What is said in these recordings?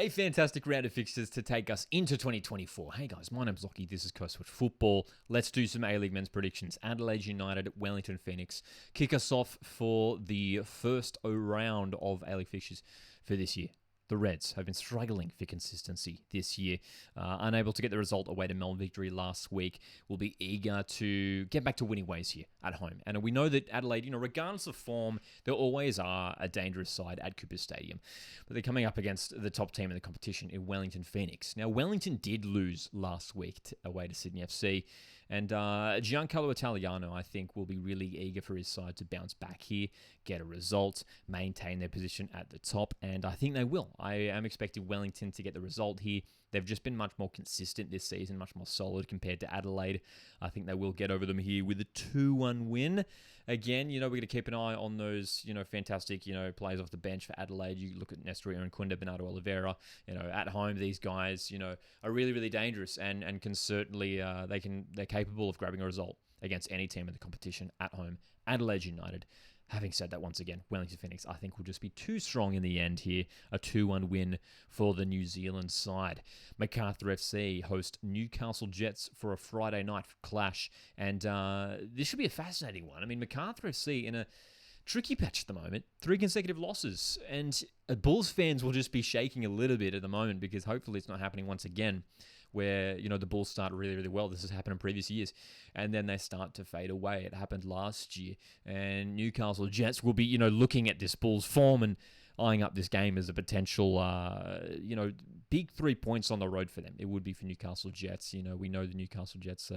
A fantastic round of fixtures to take us into 2024. Hey guys, my name's Lockie, this is Coastwatch Football. Let's do some A-League men's predictions. Adelaide United, Wellington Phoenix. Kick us off for the first round of A-League fixtures for this year. The Reds have been struggling for consistency this year. Unable to get the result away to Melbourne Victory last week. Will be eager to get back to winning ways here at home. And we know that Adelaide, regardless of form, they always are a dangerous side at Cooper Stadium. But they're coming up against the top team in the competition in Wellington Phoenix. Now, Wellington did lose last week away to Sydney FC. And Giancarlo Italiano, I think, will be really eager for his side to bounce back here, get a result, maintain their position at the top. And I think they will. I am expecting Wellington to get the result here. They've just been much more consistent this season, much more solid compared to Adelaide. I think they will get over them here with a 2-1 win. Again, we're going to keep an eye on those, fantastic, players off the bench for Adelaide. You look at Nestor Irankunda, Bernardo Oliveira. At home, these guys, are really, really dangerous and can certainly, they're capable of grabbing a result against any team in the competition at home. Adelaide United. Having said that, once again, Wellington Phoenix, I think, will just be too strong in the end here. A 2-1 win for the New Zealand side. Macarthur FC host Newcastle Jets for a Friday night clash. And this should be a fascinating one. I mean, Macarthur FC in a tricky patch at the moment. 3 consecutive losses. And Bulls fans will just be shaking a little bit at the moment because hopefully it's not happening once again where, the Bulls start really, really well. This has happened in previous years. And then they start to fade away. It happened last year. And Newcastle Jets will be, looking at this Bulls form and eyeing up this game as a potential, big 3 points on the road for them. It would be for Newcastle Jets. We know the Newcastle Jets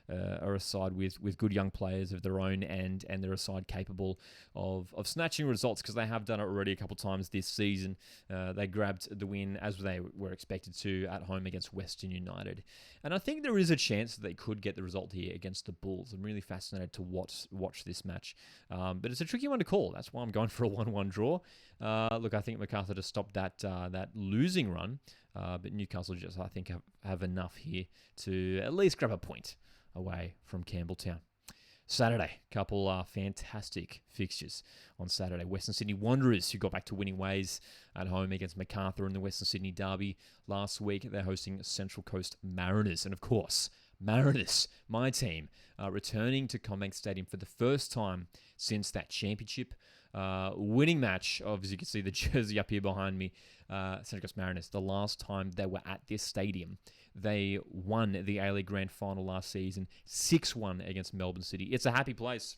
are a side with good young players of their own, and they're a side capable of snatching results because they have done it already a couple of times this season. They grabbed the win as they were expected to at home against Western United. And I think there is a chance that they could get the result here against the Bulls. I'm really fascinated to watch this match. But it's a tricky one to call. That's why I'm going for a 1-1 draw. Look, I think Macarthur to stop that losing run. But Newcastle Jets, I think, have enough here to at least grab a point away from Campbelltown. Saturday, couple fantastic fixtures on Saturday. Western Sydney Wanderers, who got back to winning ways at home against Macarthur in the Western Sydney Derby last week. They're hosting Central Coast Mariners. And of course, Mariners, my team, returning to CommBank Stadium for the first time since that championship winning match of, as you can see, the jersey up here behind me, Central Coast Mariners. The last time they were at this stadium, they won the A-League Grand Final last season, 6-1 against Melbourne City. It's a happy place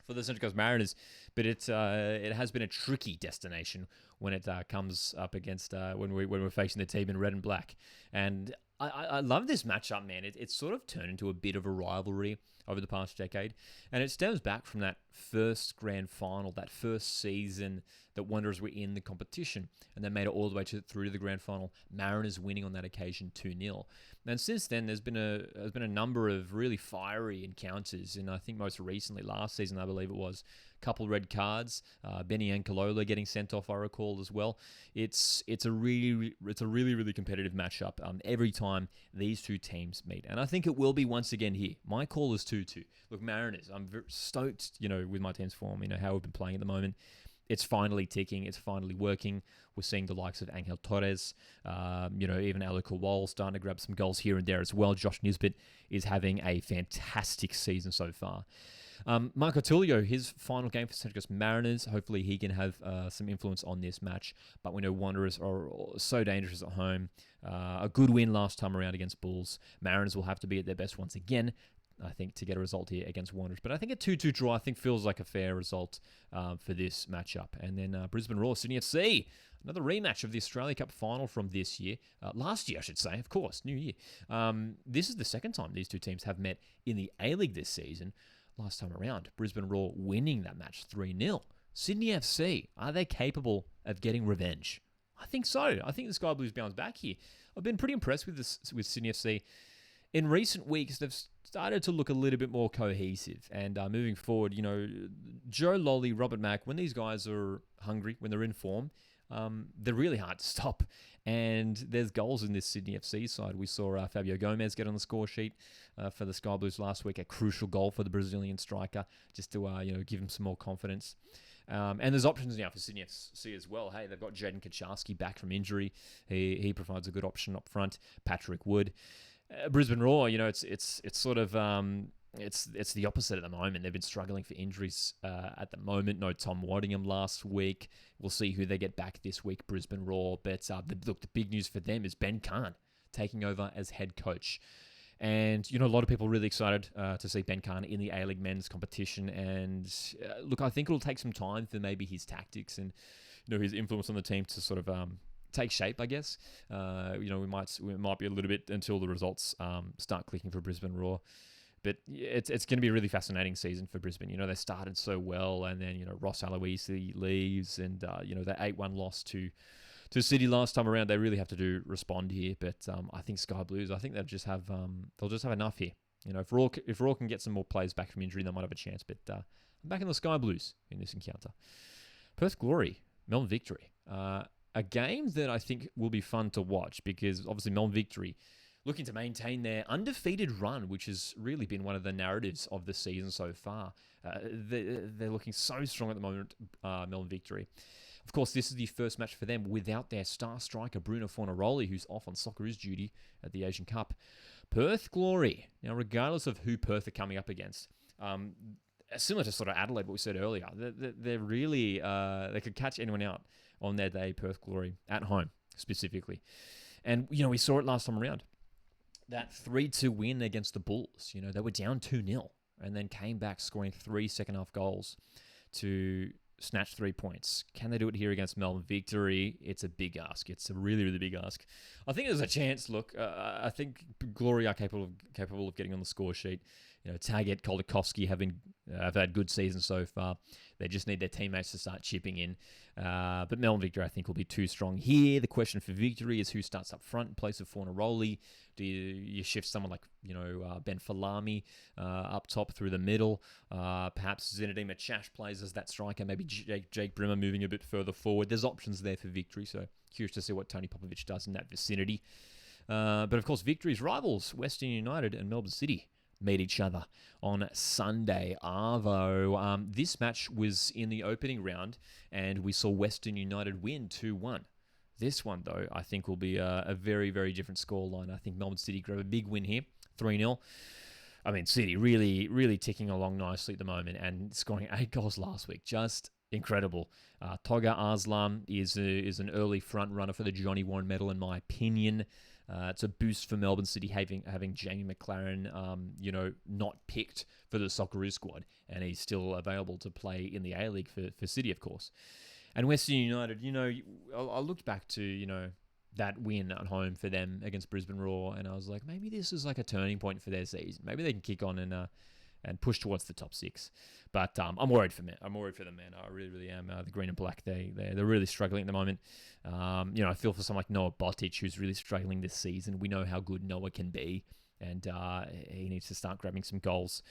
for the Central Coast Mariners, but it has been a tricky destination when it comes up against when we're facing the team in red and black. And I love this matchup, man. It's sort of turned into a bit of a rivalry over the past decade, and it stems back from that first grand final, that first season that Wanderers were in the competition, and they made it all the way through to the grand final. Mariners winning on that occasion 2-0. And since then, there's been a number of really fiery encounters, and I think most recently last season, I believe it was, a couple red cards. Benny Ankalola getting sent off, I recall as well. It's a really competitive matchup every time these two teams meet, and I think it will be once again here. My call is 2-2. Look, Mariners, I'm very stoked, with my team's form, how we've been playing at the moment. It's finally ticking. It's finally working. We're seeing the likes of Angel Torres, even Alo Kowal starting to grab some goals here and there as well. Josh Nisbet is having a fantastic season so far. Marco Tulio, his final game for Central Coast Mariners. Hopefully he can have some influence on this match. But we know Wanderers are so dangerous at home. A good win last time around against Bulls. Mariners will have to be at their best once again, I think, to get a result here against Wanderers. But I think a 2-2 draw, I think, feels like a fair result for this matchup. And then Brisbane Roar, Sydney FC, another rematch of the Australia Cup final from this year. Last year, I should say, of course, new year. This is the second time these two teams have met in the A-League this season. Last time around, Brisbane Roar winning that match 3-0. Sydney FC, are they capable of getting revenge? I think so. I think the Sky Blues bounce back here. I've been pretty impressed with Sydney FC. In recent weeks, they've started to look a little bit more cohesive. And moving forward, Joe Lolly, Robert Mack, when these guys are hungry, when they're in form, they're really hard to stop. And there's goals in this Sydney FC side. We saw Fabio Gomez get on the score sheet for the Sky Blues last week, a crucial goal for the Brazilian striker, just to give him some more confidence. And there's options now for Sydney FC as well. Hey, they've got Jaden Kaczarski back from injury. He provides a good option up front. Patrick Wood. Brisbane Roar, it's sort of it's the opposite at the moment. They've been struggling for injuries at the moment. No Tom Waddingham last week. We'll see who they get back this week, Brisbane Roar. But the big news for them is Ben Kahn taking over as head coach. And, a lot of people are really excited to see Ben Kahn in the A-League men's competition. And, look, I think it'll take some time for maybe his tactics and, his influence on the team to sort of take shape, I guess. We might be a little bit until the results start clicking for Brisbane Roar. But it's going to be a really fascinating season for Brisbane. They started so well, and then, Ross Aloisi leaves, and, that 8-1 loss to City last time around, they really have to respond here. But I think Sky Blues, I think they'll just have enough here. If Raw can get some more players back from injury, they might have a chance. But I'm back in the Sky Blues in this encounter. Perth Glory, Melbourne Victory. A game that I think will be fun to watch because obviously Melbourne Victory looking to maintain their undefeated run, which has really been one of the narratives of the season so far. They're looking so strong at the moment, Melbourne Victory. Of course, this is the first match for them without their star striker, Bruno Fornaroli, who's off on Socceroos duty at the Asian Cup. Perth Glory. Now, regardless of who Perth are coming up against, similar to sort of Adelaide, what we said earlier, they're really, they could catch anyone out on their day, Perth Glory, at home specifically. And, we saw it last time around. That 3-2 win against the Bulls, they were down 2-0 and then came back scoring 3 second-half goals to snatch 3 points. Can they do it here against Melbourne Victory? It's a big ask. It's a really, really big ask. I think there's a chance. Look, I think Glory are capable of getting on the score sheet. Taggart, Koldakovsky have had good seasons so far. They just need their teammates to start chipping in. But Melbourne Victory, I think, will be too strong here. The question for Victory is who starts up front in place of Fornaroli. Do you shift someone like, Ben Falami up top through the middle? Perhaps Zinedine Machash plays as that striker. Maybe Jake Brimmer moving a bit further forward. There's options there for Victory, so curious to see what Tony Popovich does in that vicinity. But, of course, Victory's rivals, Western United and Melbourne City, meet each other on Sunday. Arvo, this match was in the opening round, and we saw Western United win 2-1. This one, though, I think will be a very, very different scoreline. I think Melbourne City grab a big win here, 3-0. I mean, City really, really ticking along nicely at the moment and scoring 8 goals last week. Just incredible. Toga Arslan is an early front runner for the Johnny Warren medal, in my opinion. It's a boost for Melbourne City having Jamie McLaren, not picked for the Socceroos squad, and he's still available to play in the A-League for City, of course. And Western United, I looked back to, that win at home for them against Brisbane Roar, and I was like, maybe this is like a turning point for their season. Maybe they can kick on and push towards the top 6. But I'm worried for them. Man. I really, really am. The green and black, they're really struggling at the moment. I feel for someone like Noah Botic, who's really struggling this season. We know how good Noah can be, and he needs to start grabbing some goals.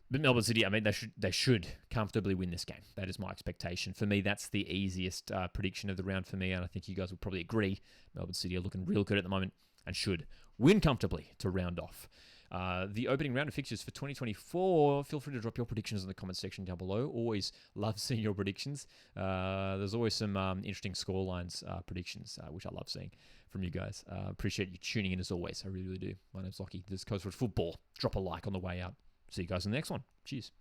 But Melbourne City, I mean, they should comfortably win this game. That is my expectation. For me, that's the easiest prediction of the round for me, and I think you guys will probably agree. Melbourne City are looking real good at the moment and should win comfortably to round off the opening round of fixtures for 2024. Feel free to drop your predictions in the comment section down below. Always love seeing your predictions. There's always some interesting scorelines predictions, which I love seeing from you guys. Appreciate you tuning in as always. I really, really do. My name's Lockie. This is Coast Football. Drop a like on the way out. See you guys in the next one. Cheers.